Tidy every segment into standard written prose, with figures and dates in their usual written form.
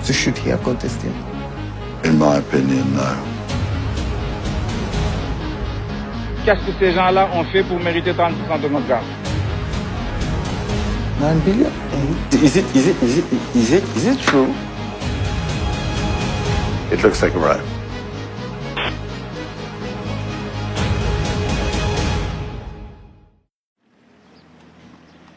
So should he have got this deal? In my opinion, no. Qu'est-ce que ces gens-là ont fait pour mériter 30% de notre gaz? 9 billion? Is it true? It looks like a bribe.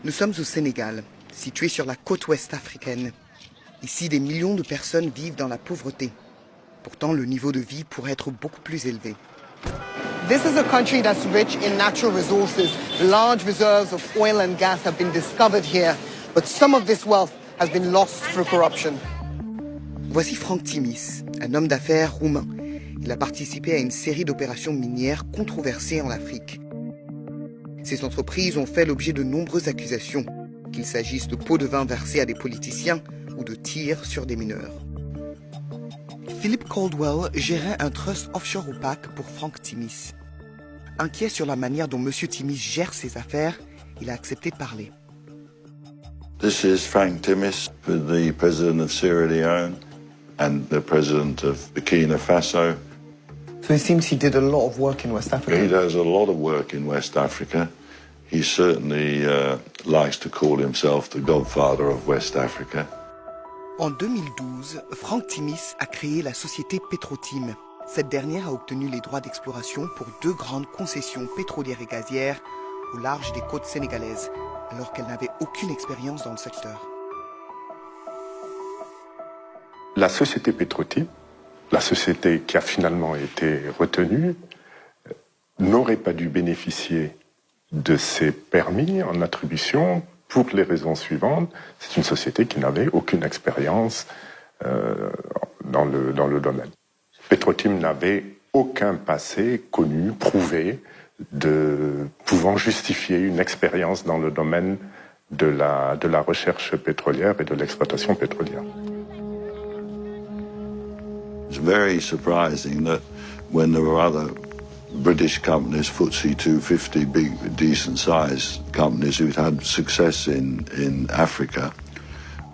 Nous sommes au Sénégal, situé sur la côte ouest africaine. Ici, des millions de personnes vivent dans la pauvreté. Pourtant, le niveau de vie pourrait être beaucoup plus élevé. This is a country that's rich in natural resources. Large reserves of oil and gas have been discovered here, but some of this wealth has been lost through corruption. Voici Franck Timis, un homme d'affaires roumain. Il a participé à une série d'opérations minières controversées en Afrique. Ces entreprises ont fait l'objet de nombreuses accusations, qu'il s'agisse de pots de vin versés à des politiciens ou de tirs sur des mineurs. Philip Caldwell gérait un trust offshore opaque pour Franck Timis. Inquiet sur la manière dont M. Timis gère ses affaires, il a accepté de parler. This is Frank Timis, the president of Sierra Leone and the president of Burkina Faso. So it seems he did a lot of work in West Africa. He does a lot of work in West Africa. He certainly likes to call himself the godfather of West Africa. En 2012, Franck Timis a créé la société Petrotim. Cette dernière a obtenu les droits d'exploration pour 2 grandes concessions pétrolières et gazières au large des côtes sénégalaises, alors qu'elle n'avait aucune expérience dans le secteur. La société Petrotim, la société qui a finalement été retenue, n'aurait pas dû bénéficier de ces permis en attribution pour les raisons suivantes. C'est une société qui n'avait aucune expérience dans le domaine. Petrotim n'avait aucun passé connu, prouvé, pouvant justifier une expérience dans le domaine de la recherche pétrolière et de l'exploitation pétrolière. It's very surprising that when there were other British companies, FTSE 250, big, decent-sized companies who'd had success in Africa,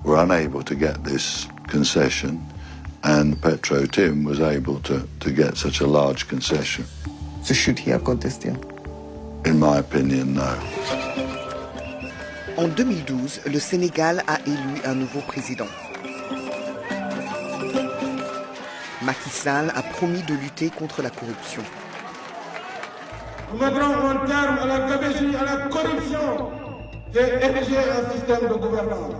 were unable to get this concession, and Petro-Tim was able to get such a large concession. So should he have got this deal? In my opinion, no. En 2012, le Sénégal a élu un nouveau président. Macky Sall a promis de lutter contre la corruption. Nous mettrons un terme à la gabegie, à la corruption et ériger un système de gouvernance.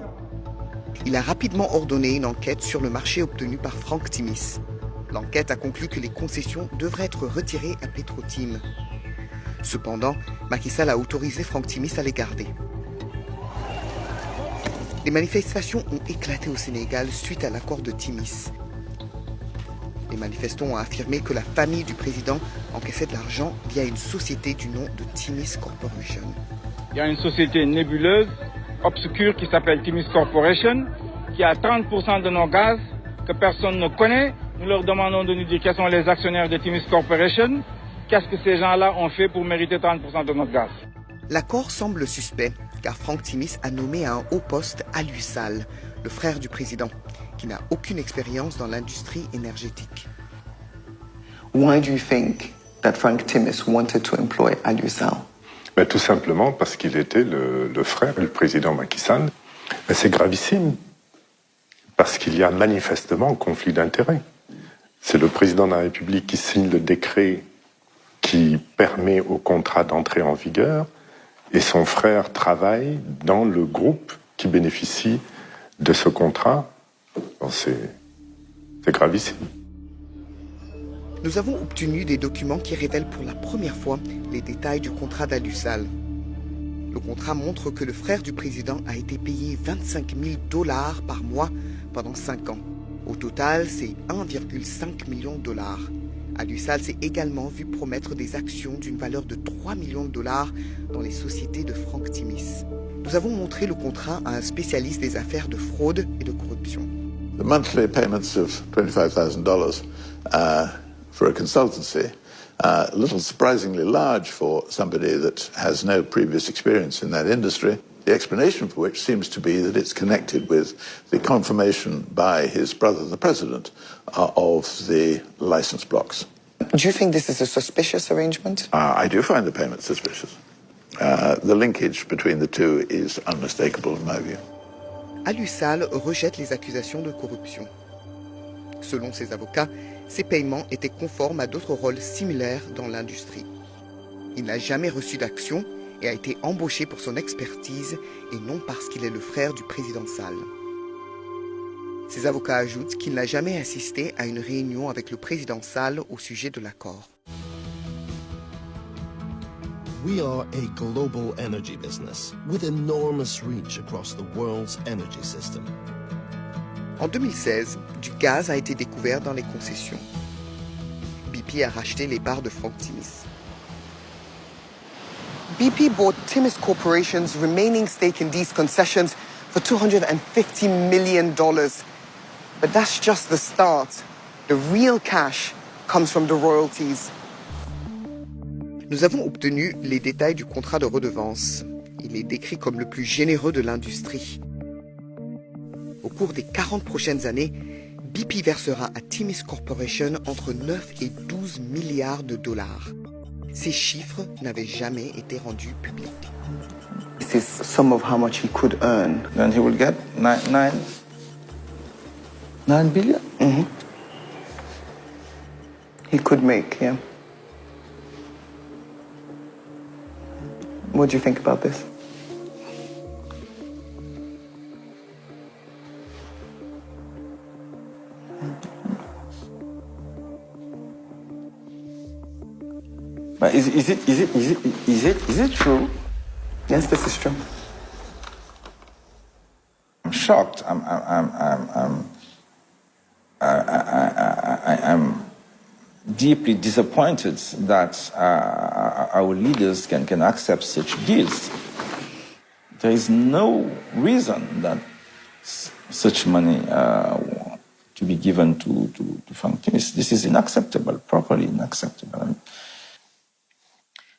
Il a rapidement ordonné une enquête sur le marché obtenu par Franck Timis. L'enquête a conclu que les concessions devraient être retirées à Petrotim. Cependant, Macky Sall a autorisé Franck Timis à les garder. Les manifestations ont éclaté au Sénégal suite à l'accord de Timis. Les manifestants ont affirmé que la famille du président encaissait de l'argent via une société du nom de Timis Corporation. Il y a une société nébuleuse, obscure, qui s'appelle Timis Corporation, qui a 30% de nos gaz que personne ne connaît. Nous leur demandons de nous dire quels sont les actionnaires de Timis Corporation. Qu'est-ce que ces gens-là ont fait pour mériter 30% de notre gaz? L'accord semble suspect, car Franck Timis a nommé à un haut poste Aliou Sall, le frère du président, qui n'a aucune expérience dans l'industrie énergétique. Why do you think that Frank Timis wanted to employ Aliou Sall? Mais tout simplement parce qu'il était le frère du président Macky Sall. Mais c'est gravissime, parce qu'il y a manifestement conflit d'intérêts. C'est le président de la République qui signe le décret qui permet au contrat d'entrer en vigueur, et son frère travaille dans le groupe qui bénéficie de ce contrat. Bon, c'est gravissime. Nous avons obtenu des documents qui révèlent pour la première fois les détails du contrat d'Aliou Sall. Le contrat montre que le frère du président a été payé 25 000 $ par mois pendant 5 ans. Au total, c'est 1,5 million $. Aliou Sall s'est également vu promettre des actions d'une valeur de 3 millions de $ dans les sociétés de Franck Timis. Nous avons montré le contrat à un spécialiste des affaires de fraude et de corruption. The monthly payments of $25,000 for a consultancy, a little surprisingly large for somebody that has no previous experience in that industry. the explanation for which seems to be that it's connected with the confirmation by his brother, the president, of the license blocks. Do you think this is a suspicious arrangement? I do find the payment suspicious. The linkage between the two is unmistakable in my view. Alusal rejette les accusations de corruption. Selon ses avocats, ces paiements étaient conformes à d'autres rôles similaires dans l'industrie. Il n'a jamais reçu d'action et a été embauché pour son expertise et non parce qu'il est le frère du président Sall. Ses avocats ajoutent qu'il n'a jamais assisté à une réunion avec le président Sall au sujet de l'accord. We are a global energy business with enormous reach across the world's energy system. En 2016, du gaz a été découvert dans les concessions. BP a racheté les parts de Frank Timis. BP bought Timis Corporation's remaining stake in these concessions for $250 million. But that's just the start. The real cash comes from the royalties. Nous avons obtenu les détails du contrat de redevance. Il est décrit comme le plus généreux de l'industrie. Au cours des 40 prochaines années, BP versera à Timis Corporation entre 9 et 12 milliards de dollars. Ces chiffres n'avaient jamais été rendus publics. This is some of how much he could earn. Then he will get 9 billion? Mm-hmm. He could make, yeah. What do you think about this? But is it true? Yes, this is true. I'm shocked. I'm deeply disappointed that our leaders can accept such deals. There is no reason that such money to be given to Frank Timis. This is unacceptable, properly unacceptable. I mean,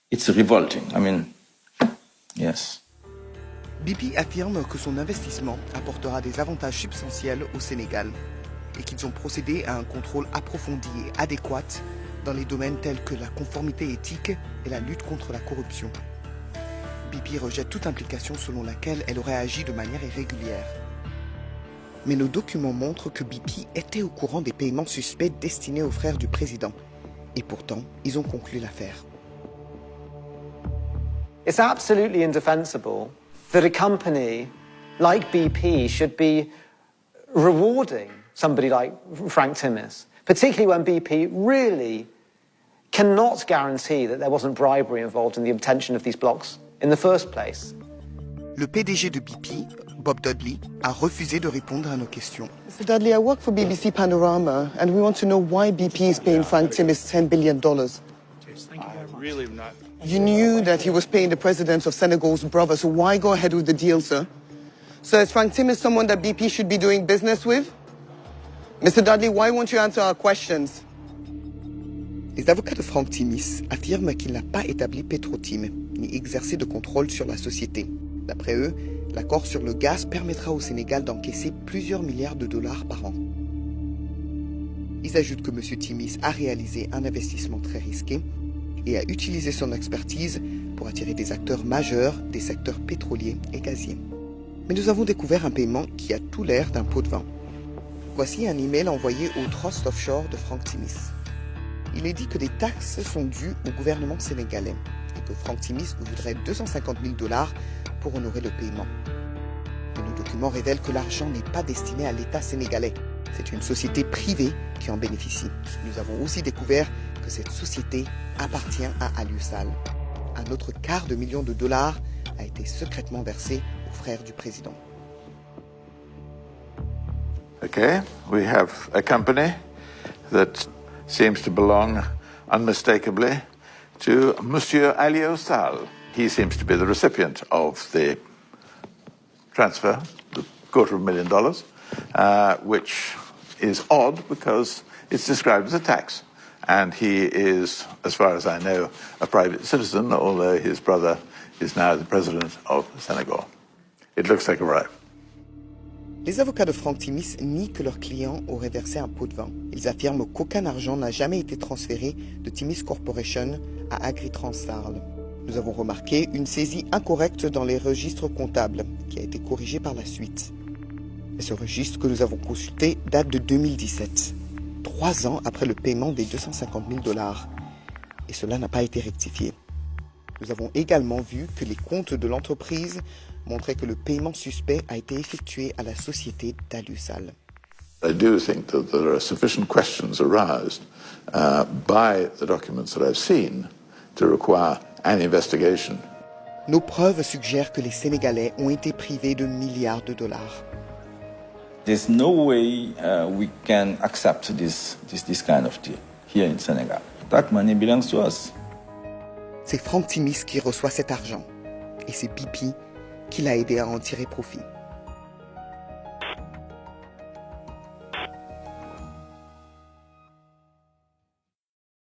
it's revolting. I mean, yes. BP affirme que son investissement apportera des avantages substantiels au Sénégal et qu'ils ont procédé à un contrôle approfondi et adéquat dans les domaines tels que la conformité éthique et la lutte contre la corruption. BP rejette toute implication selon laquelle elle aurait agi de manière irrégulière. Mais nos documents montrent que BP était au courant des paiements suspects destinés aux frères du président. Et pourtant, ils ont conclu l'affaire. It's absolutely indefensible that a company like BP should be rewarding somebody like Frank Timis, particularly when BP really cannot guarantee that there wasn't bribery involved in the obtention of these blocks in the first place. Le PDG de BP, Bob Dudley, a refusé de répondre à nos questions. Mr. Dudley, I work for BBC Panorama, and we want to know why BP is paying Frank Timis $10 billion. Really not. You knew that he was paying the president of Senegal's brother, so why go ahead with the deal, sir? So is Frank Timis someone that BP should be doing business with? Mr. Dudley, why won't you answer our questions? Les avocats de Frank Timis affirment qu'il n'a pas établi Petrotim, ni exercé de contrôle sur la société. D'après eux, l'accord sur le gaz permettra au Sénégal d'encaisser plusieurs milliards de dollars par an. Ils ajoutent que M. Timis a réalisé un investissement très risqué et a utilisé son expertise pour attirer des acteurs majeurs des secteurs pétroliers et gaziers. Mais nous avons découvert un paiement qui a tout l'air d'un pot de vin. Voici un email envoyé au Trust Offshore de Frank Timis. Il est dit que des taxes sont dues au gouvernement sénégalais et que Frank Timis voudrait 250 000 dollars pour honorer le paiement. Mais nos documents révèlent que l'argent n'est pas destiné à l'État sénégalais. C'est une société privée qui en bénéficie. Nous avons aussi découvert que cette société appartient à Alusal. Un autre $250 000 a été secrètement versé aux frères du président. Okay, we have a company that seems to belong unmistakably to Monsieur Alio Sall. He seems to be the recipient of the transfer, the $250,000, which is odd because it's described as a tax. And he is, as far as I know, a private citizen, although his brother is now the president of Senegal. It looks like a bribe. Les avocats de Frank Timis nient que leur client aurait versé un pot de vin. Ils affirment qu'aucun argent n'a jamais été transféré de Timis Corporation à Agritranstarl. Nous avons remarqué une saisie incorrecte dans les registres comptables, qui a été corrigée par la suite. Et ce registre que nous avons consulté date de 2017, 3 ans après le paiement des $250 000. Et cela n'a pas été rectifié. Nous avons également vu que les comptes de l'entreprise montraient que le paiement suspect a été effectué à la société d'Alusal. I do think that there are sufficient questions aroused by the documents that I've seen to require an investigation. Nos preuves suggèrent que les Sénégalais ont été privés de milliards de dollars. There's no way we can accept this kind of deal here in Senegal. That money belongs to us. C'est Frank Timis qui reçoit cet argent. Et c'est BP qui l'a aidé à en tirer profit.